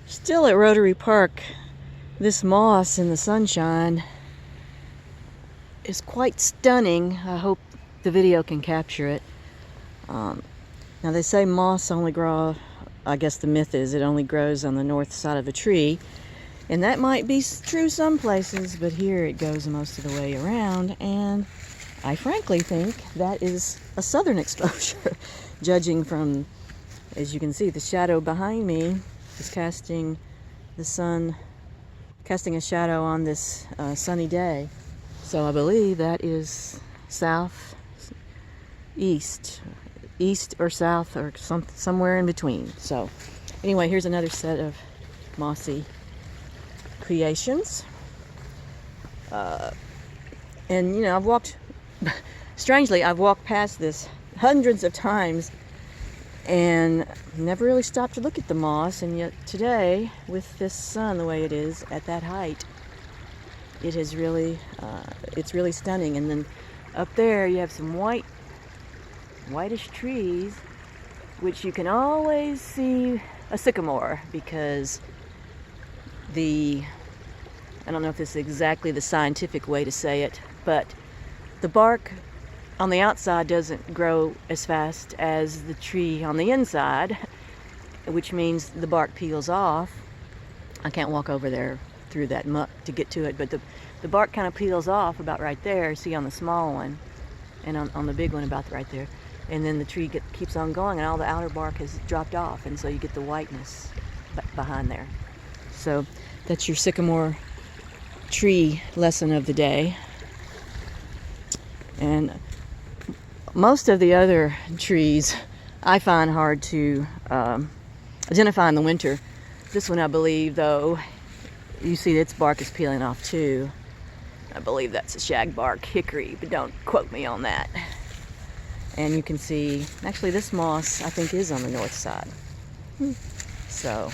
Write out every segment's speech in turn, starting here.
Still at Rotary Park, this moss in the sunshine is quite stunning. I hope the video can capture it. Now they say moss only grow, I guess the myth is it only grows on the north side of a tree. And that might be true some places, but here it goes most of the way around. And I frankly think that is a southern exposure, judging from, as you can see, the shadow behind me is casting a shadow on this sunny day. So I believe that is south, east or south, or somewhere in between. So anyway, here's another set of mossy creations. And you know, I've walked past this hundreds of times and never really stopped to look at the moss, and yet today, with this sun the way it is at that height, it is really it's really stunning. And then up there you have some whitish trees, which you can always see a sycamore, because I don't know if this is exactly the scientific way to say it, but the bark on the outside doesn't grow as fast as the tree on the inside, which means the bark peels off. I can't walk over there through that muck to get to it, but the bark kind of peels off about right there, see, on the small one, and on the big one about right there. And then the tree keeps on going, and all the outer bark has dropped off, and so you get the whiteness behind there. So that's your sycamore tree lesson of the day. And most of the other trees I find hard to identify in the winter. This one, I believe, though, you see its bark is peeling off too. I believe that's a shagbark hickory, but don't quote me on that. And you can see, actually this moss I think is on the north side. So,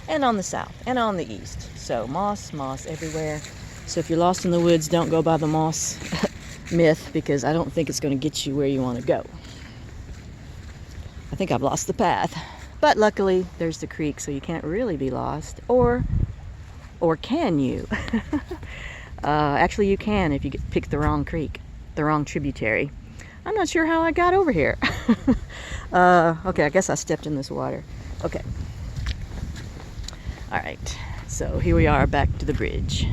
and on the south, and on the east. So moss everywhere. So if you're lost in the woods, don't go by the moss myth, because I don't think it's going to get you where you want to go. I think I've lost the path. But luckily, there's the creek, so you can't really be lost. Or can you? Actually, you can if you pick the wrong creek, the wrong tributary. I'm not sure how I got over here. Okay, I guess I stepped in this water. Okay. All right, so here we are back to the bridge.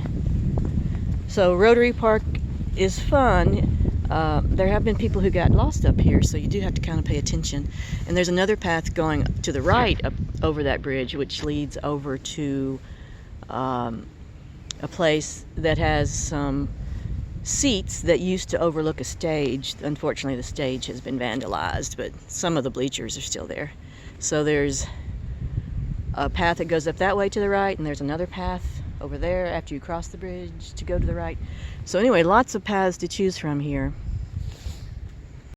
So Rotary Park is fun. There have been people who got lost up here, so you do have to kind of pay attention. And there's another path going to the right up over that bridge, which leads over to a place that has some seats that used to overlook a stage. Unfortunately, the stage has been vandalized, but some of the bleachers are still there. So there's a path that goes up that way to the right, and there's another path over there after you cross the bridge to go to the right. So anyway, lots of paths to choose from here.